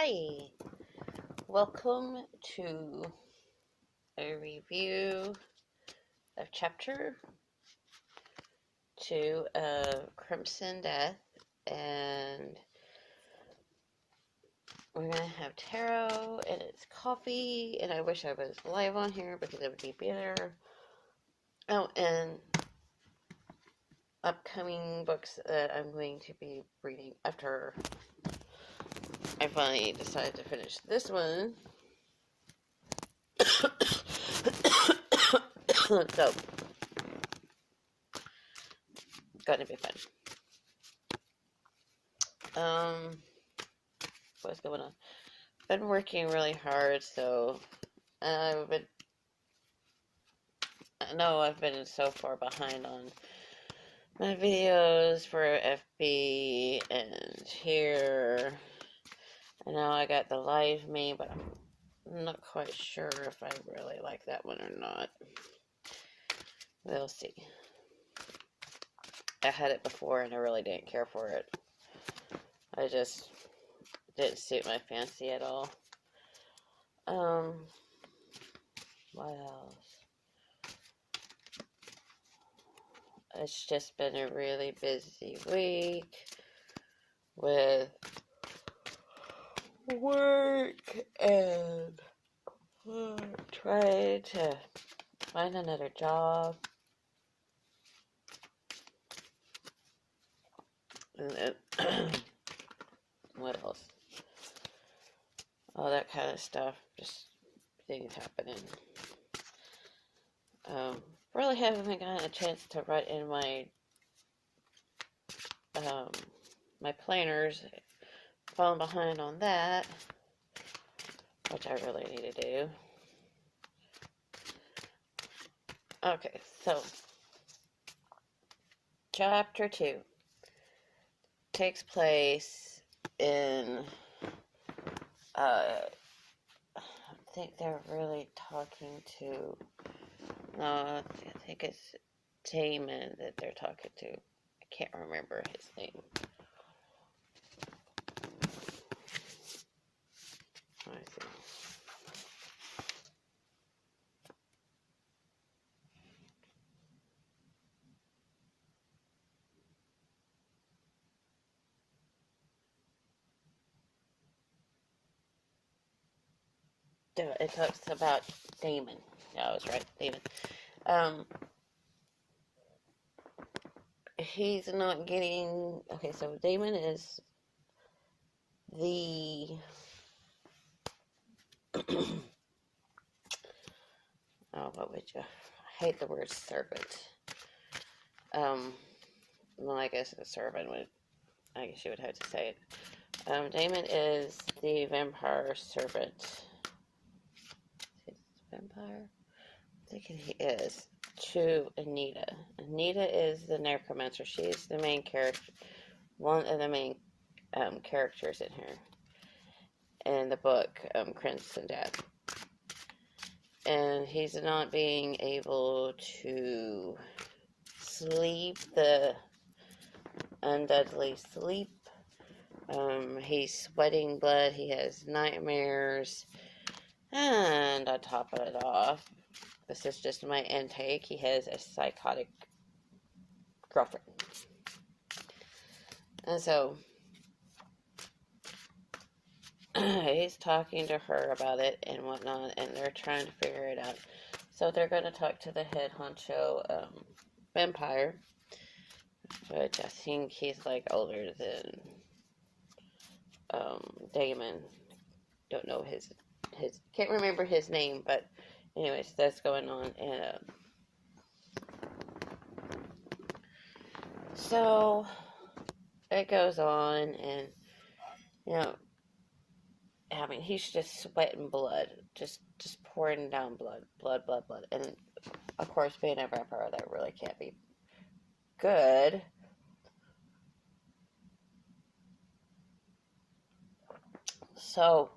Hi, welcome to a review of Chapter 2 of Crimson Death, and we're going to have taro, and it's coffee, and I wish I was live on here because it would be better. Oh, and upcoming books that I'm going to be reading after I finally decided to finish this one. So, it's going to be fun. What's going on? Been working really hard, so I know I've been so far behind on my videos for FB and here. I know I got the live me, but I'm not quite sure if I really like that one or not. We'll see. I had it before and I really didn't care for it. I just didn't suit my fancy at all. What else? It's just been a really busy week with work and try to find another job. And what else? All that kind of stuff. Just things happening. Really haven't gotten a chance to write in my my planners. Falling behind on that, which I really need to do. Okay, so Chapter 2 takes place in I think they're really talking to I think it's Damon that they're talking to. I can't remember his name. Let me see. It talks about Damon. Yeah, I was right, Damon. He's not getting... Okay, so Damon is the... Oh, what would you... I hate the word servant. Well, I guess a servant would... I guess you would have to say it. Damon is the vampire servant. Is he a vampire? I'm thinking he is. To Anita. Anita is the necromancer. She's the main character. One of the main characters in here. In the book, Crimson Death. And he's not being able to sleep the undeadly sleep. He's sweating blood. He has nightmares. And on top of it off, this is just my intake, he has a psychotic girlfriend. And so, he's talking to her about it and whatnot, and they're trying to figure it out. So they're going to talk to the head honcho vampire, which I think he's like older than Damon. Don't know his can't remember his name, but anyways, that's going on. And so it goes on, and you know, I mean, he's just sweating blood, just pouring down blood, and of course, being a vampire, that really can't be good. So,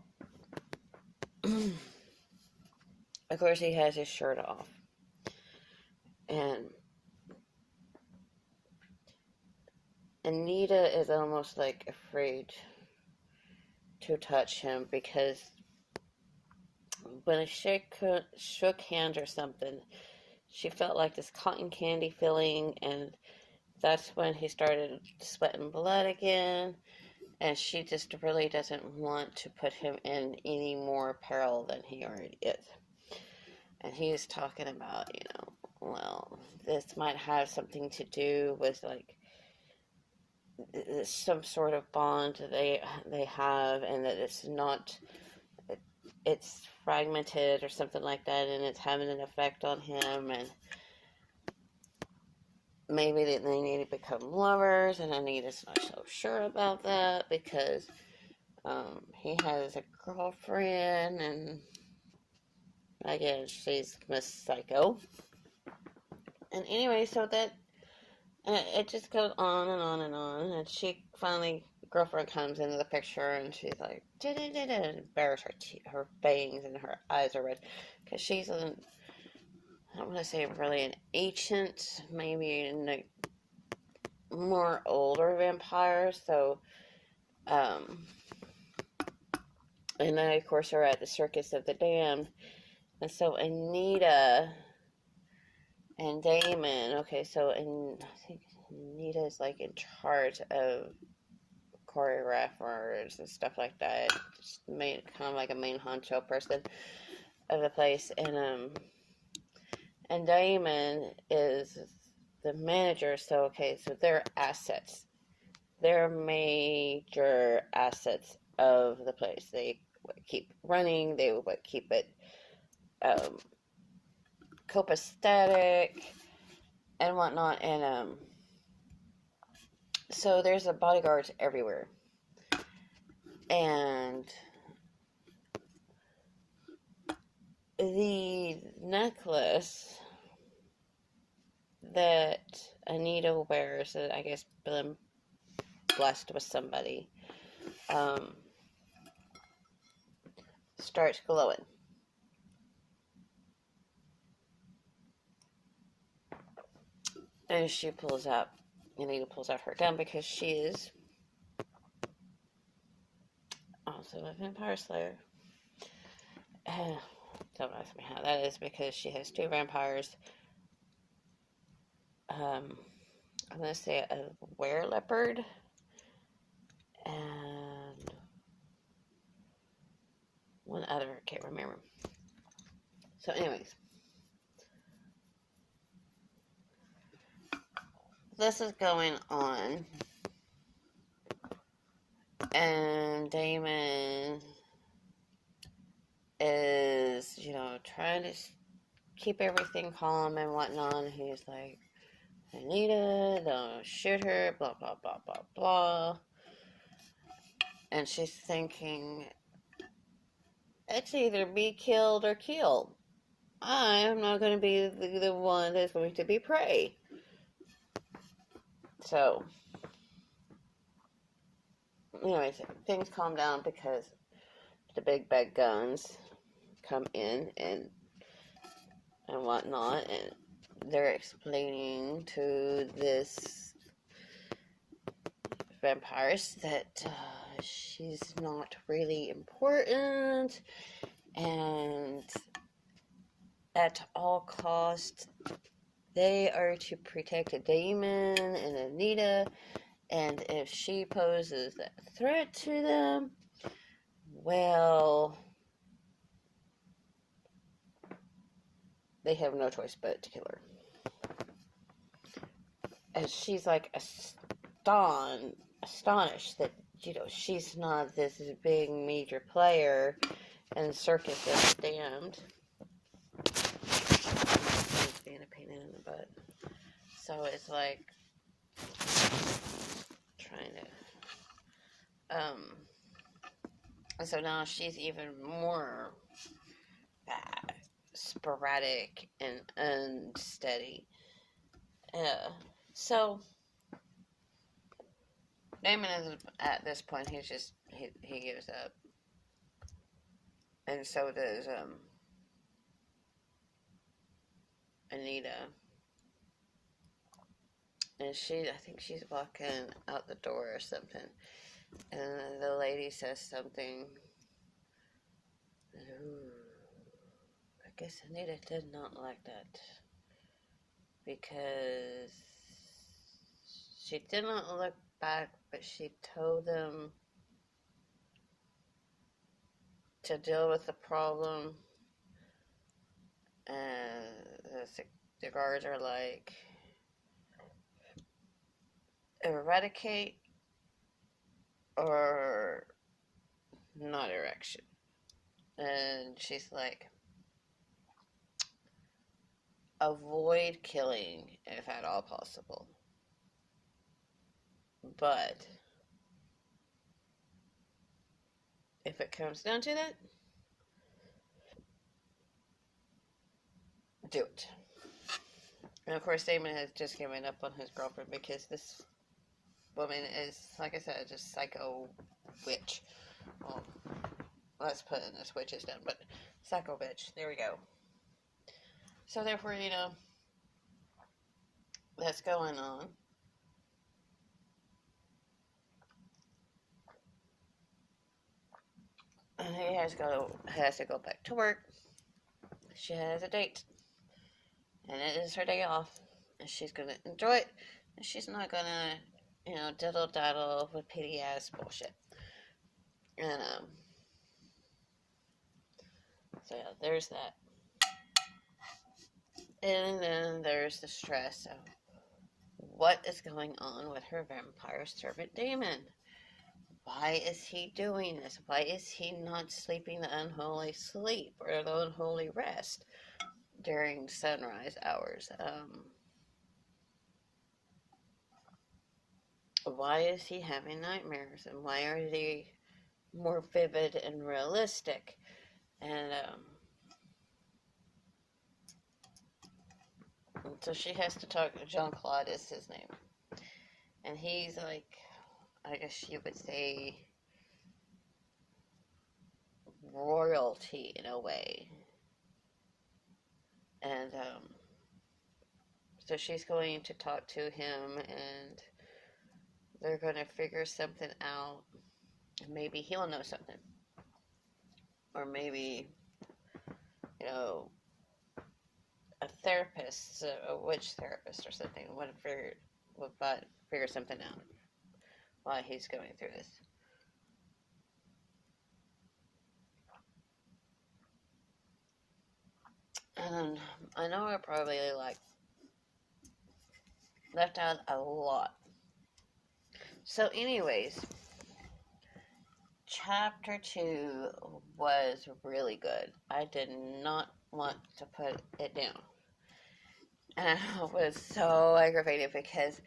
of course, he has his shirt off, and Anita is almost like afraid to touch him because when she shook hands or something, she felt like this cotton candy feeling, and that's when he started sweating blood again. And she just really doesn't want to put him in any more peril than he already is. And he's talking about, well, this might have something to do with like some sort of bond they have, and that it's fragmented or something like that, and it's having an effect on him, and maybe they need to become lovers. And Anita's not so sure about that because he has a girlfriend, and again, she's Miss Psycho. And anyway, so that it just goes on and on and on, and she finally, girlfriend comes into the picture, and she's like, and bares her bangs, and her eyes are red, because she's I don't want to say really an ancient, maybe a more older vampire, so, and then of course they're at the Circus of the Damned, and so Anita and Damon, okay, so, and I think Anita's like in charge of choreographers and stuff like that, just kind of like a main honcho person of the place, and Damon is the manager. So okay, so they're assets, they're major assets of the place. They keep running, they keep it copacetic and whatnot, and so there's bodyguards everywhere. And the necklace that Anita wears, that I guess been blessed with somebody, starts glowing. And Anita pulls out her gun because she is also a vampire slayer. Don't ask me how that is, because she has two vampires. I'm going to say a were-leopard and one other, I can't remember. So anyways, this is going on, and Damon is, trying to keep everything calm and whatnot. He's like, Anita, don't shoot her, blah, blah, blah, blah, blah. And she's thinking, it's either be killed or killed. I am not going to be the one that's going to be prey. So, anyways, things calm down because the big bad guns come in and whatnot, and they're explaining to this vampire that she's not really important, and at all costs they are to protect Damon and Anita, and if she poses a threat to them, well, they have no choice but to kill her. And she's like astonished that, she's not this big major player in the Circus of the Damned. Being a pain in the butt. So it's like trying to so now she's even more sporadic and unsteady. So Damon is, at this point, he gives up, and so does Anita, and I think she's walking out the door or something, And the lady says something. Ooh, I guess Anita did not like that. Because she did not look back, but she told them to deal with the problem. And the guards are like, eradicate or not erection. And she's like, avoid killing if at all possible. But if it comes down to that, do it. And of course, Damon has just given up on his girlfriend because this woman is, like I said, just psycho witch. Well, let's put in this witch is done, but psycho bitch. There we go. So therefore, that's going on. And he has to go back to work. She has a date, and it is her day off, and she's gonna enjoy it. And she's not gonna, diddle daddle with petty ass bullshit. And so yeah, there's that. And then there's the stress of what is going on with her vampire servant Damon. Why is he doing this? Why is he not sleeping the unholy sleep or the unholy rest during sunrise hours? Why is he having nightmares? And why are they more vivid and realistic? And so she has to talk. Jean-Claude is his name. And he's like, I guess you would say, royalty in a way. And so she's going to talk to him, and they're going to figure something out. Maybe he'll know something. Or maybe, a therapist, a witch therapist or something, would figure something out while he's going through this. And I know I probably left out a lot. So anyways, chapter 2 was really good. I did not want to put it down. And I was so aggravated because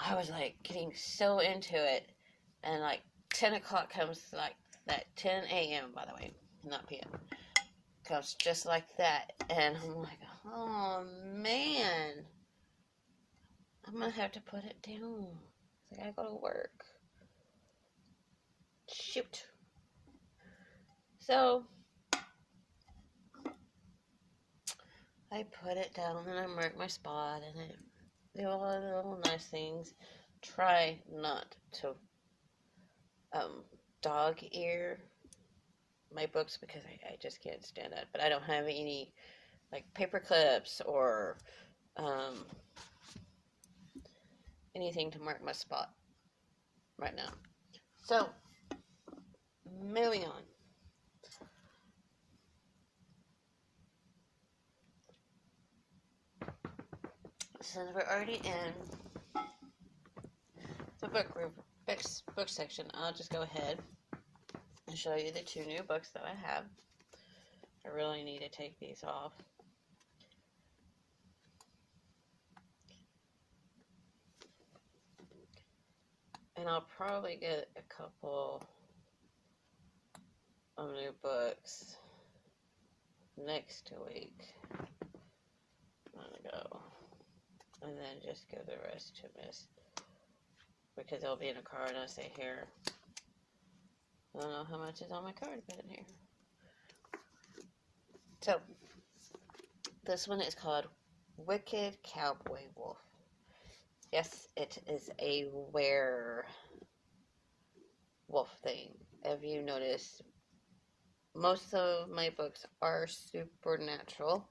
I was getting so into it, and 10 o'clock comes that 10 a.m. by the way, not p.m. comes just like that, and I'm like, oh man, I'm gonna have to put it down. I gotta go to work. Shoot. So I put it down and I mark my spot and I do all the little nice things. Try not to dog ear my books because I just can't stand that. But I don't have any paper clips or anything to mark my spot right now. So moving on. Since we're already in the book section, I'll just go ahead and show you the 2 new books that I have. I really need to take these off. And I'll probably get a couple of new books next week. I'm gonna go. And then just give the rest to Miss. Because they'll be in a card, and I say here. I don't know how much is on my card, but in here. So, this one is called Wicked Cowboy Wolf. Yes, it is a wolf thing. If you notice, most of my books are supernatural.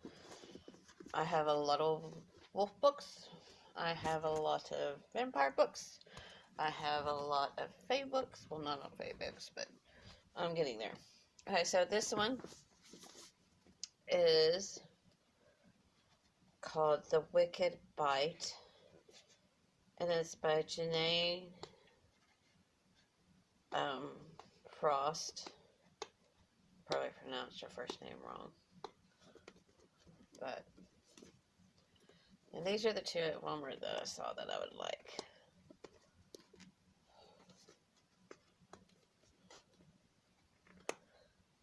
I have a lot of wolf books. I have a lot of vampire books. I have a lot of fae books. Well, not all fae books, but I'm getting there. Okay, so this one is called The Wicked Bite, and it's by Janae Frost. Probably pronounced her first name wrong. But, and these are the two at Walmart that I saw that I would like.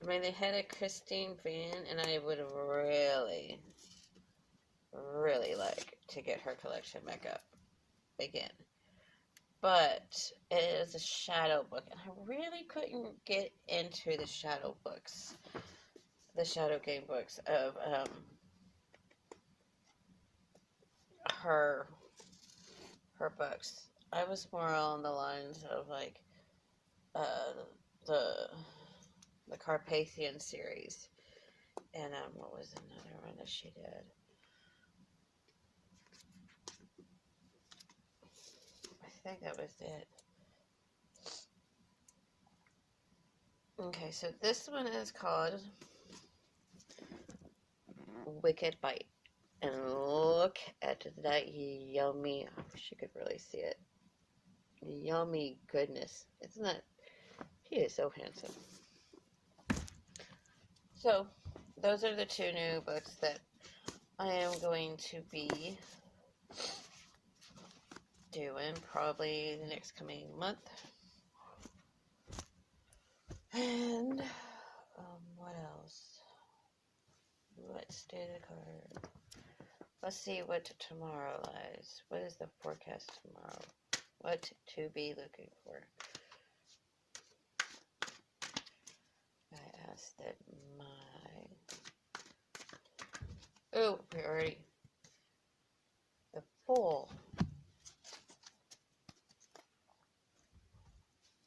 I mean, they had a Christine Van, and I would really, really like to get her collection back up again. But it is a shadow book, and I really couldn't get into the shadow books, the shadow game books of her books. I was more on the lines of like the Carpathian series, and what was another one that she did? I think that was it. Okay, so this one is called Wicked Bite. And look at that yummy, I wish you could really see it. Yummy goodness. Isn't that, he is so handsome. So, those are the two new books that I am going to be doing probably the next coming month. And, what else? Let's do the card. Let's see what tomorrow lies. What is the forecast tomorrow? What to be looking for? I asked that my... Oh, we already... The Fool.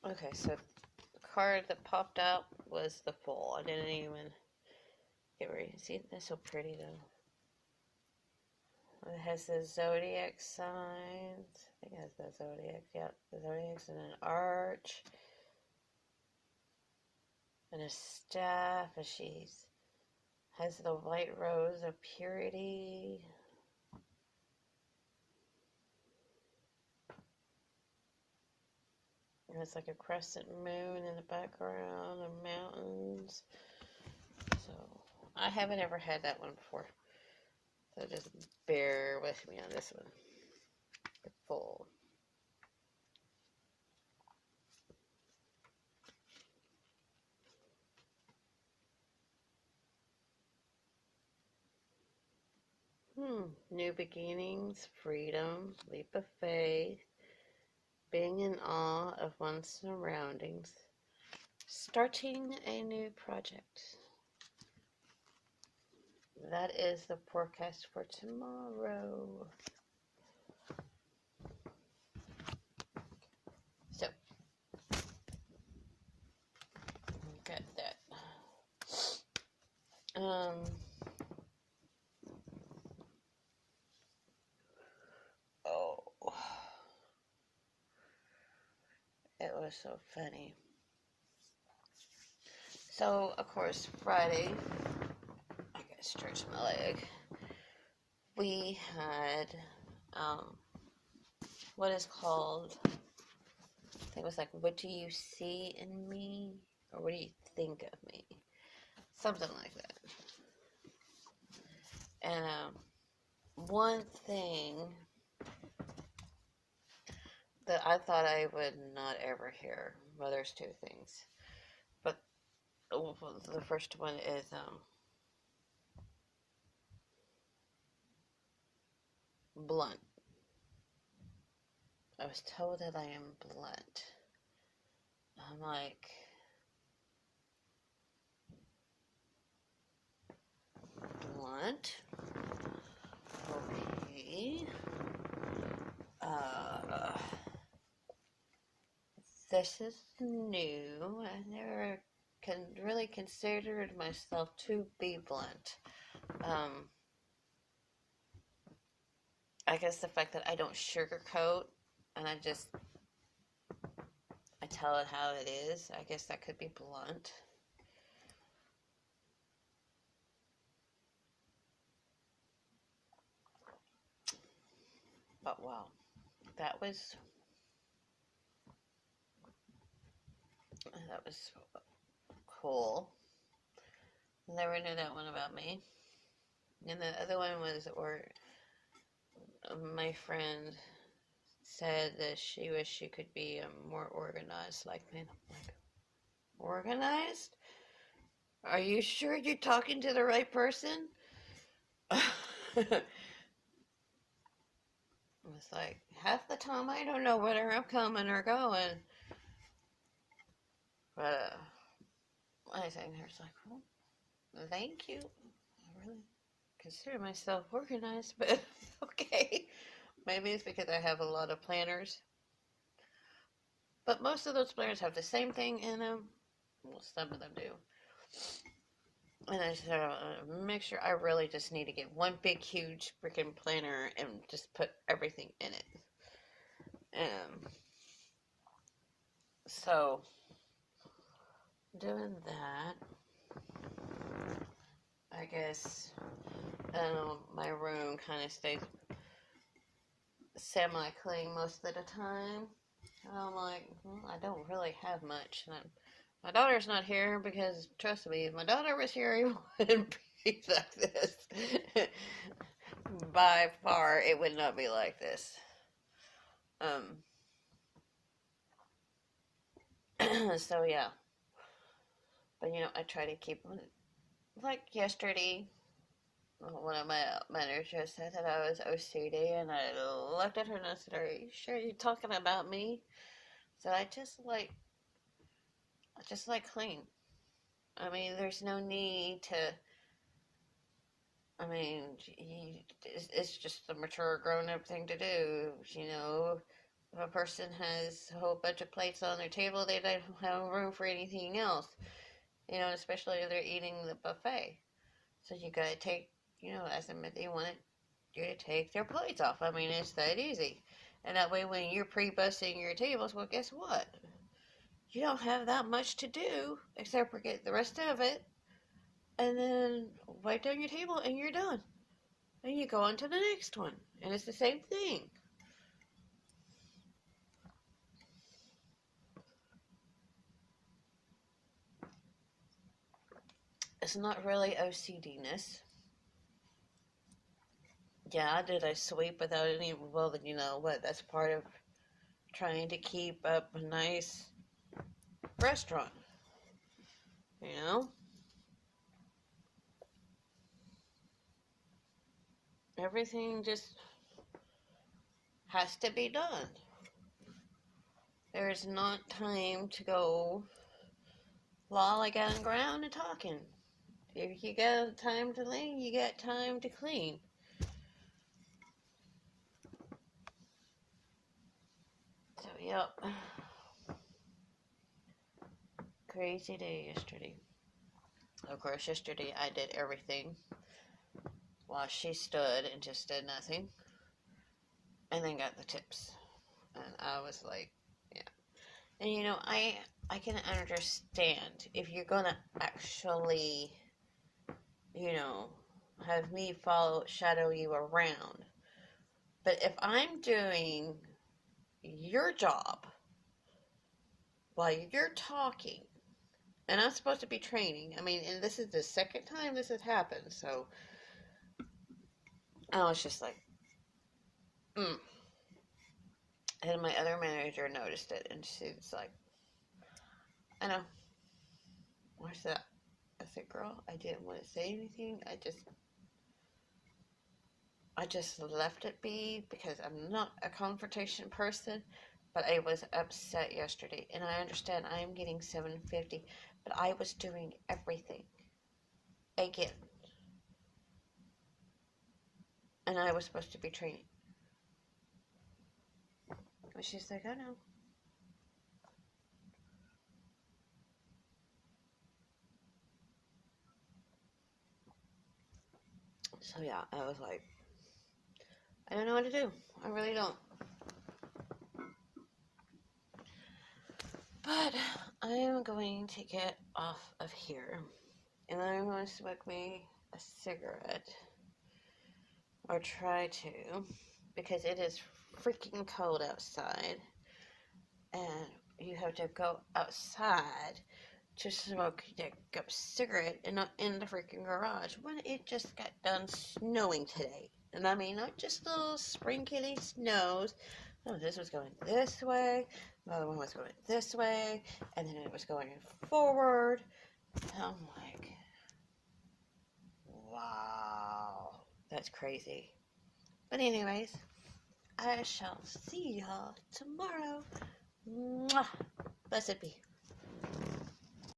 Okay, so the card that popped out was the Fool. I didn't even get ready. See, that's so pretty though. It has the zodiac signs. I think it has the zodiac. Yeah, the zodiacs and an arch. And a staff. And she's has the white rose of purity. And it's like a crescent moon in the background and mountains. So, I haven't ever had that one before. So just bear with me on this one. The Fool. New beginnings, freedom, leap of faith, being in awe of one's surroundings, starting a new project. That is the forecast for tomorrow. So, got that. Oh, it was so funny. So, of course, Friday, I gotta stretch my leg. We had, what is called, I think it was like, what do you see in me? Or what do you think of me? Something like that. And, one thing that I thought I would not ever hear, well, there's two things. But the first one is, blunt. I was told that I am blunt. I'm like, blunt? Okay. this is new. I never really considered myself to be blunt. Um, I guess the fact that I don't sugarcoat and I tell it how it is, I guess that could be blunt. But wow, that was cool. Never knew that one about me. And the other one was, or my friend said that she wished she could be more organized like me. Like, organized? Are you sure you're talking to the right person? It's like half the time I don't know whether I'm coming or going. But I think there's like, well, thank you. I really consider myself organized, but okay. Maybe it's because I have a lot of planners. But most of those planners have the same thing in them. Well, some of them do. And I said, make sure I really just need to get one big, huge freaking planner and just put everything in it. So, doing that, I guess, my room kind of stays semi-clean most of the time. And I'm like, well, I don't really have much. And my daughter's not here because, trust me, if my daughter was here, it wouldn't be like this. By far, it would not be like this. So yeah. But I try to keep, like yesterday, one of my managers said that I was OCD, and I looked at her and I said, "Are you sure you're talking about me?" So I just like clean. I mean, there's no need to. I mean, it's just a mature, grown-up thing to do. If a person has a whole bunch of plates on their table, they don't have room for anything else. Especially if they're eating the buffet. So you gotta take, as a they want you to take their plates off. I mean, it's that easy. And that way, when you're pre-busting your tables, well, guess what? You don't have that much to do except for get the rest of it, and then wipe down your table, and you're done. And you go on to the next one, and it's the same thing. It's not really OCD-ness. Yeah, did I sweep without any? Well, you know what? That's part of trying to keep up a nice restaurant. You know? Everything just has to be done. There's not time to go lollygagging around and talking. If you got time to clean, you got time to clean. So, yep. Crazy day yesterday. Of course, yesterday I did everything while she stood and just did nothing. And then got the tips. And I was like, yeah. And I can understand if you're gonna actually, have me shadow you around. But if I'm doing your job while you're talking, and I'm supposed to be training, I mean, and this is the second time this has happened, so I was just like, And my other manager noticed it, and she's like, I know. What's that? I said, girl, I didn't want to say anything. I just left it be because I'm not a confrontation person, but I was upset yesterday, and I understand I am getting $7.50, but I was doing everything again, and I was supposed to be training. And she's like, I know. So yeah, I was like, I don't know what to do. I really don't. But I am going to get off of here. And I'm going to smoke me a cigarette. Or try to. Because it is freaking cold outside. And you have to go outside to smoke a cigarette and not in the freaking garage when it just got done snowing today. And I mean, not just little sprinkly snows. No, this was going this way. The other one was going this way. And then it was going forward. And I'm like, wow. That's crazy. But anyways, I shall see y'all tomorrow. Mwah. Blessed be.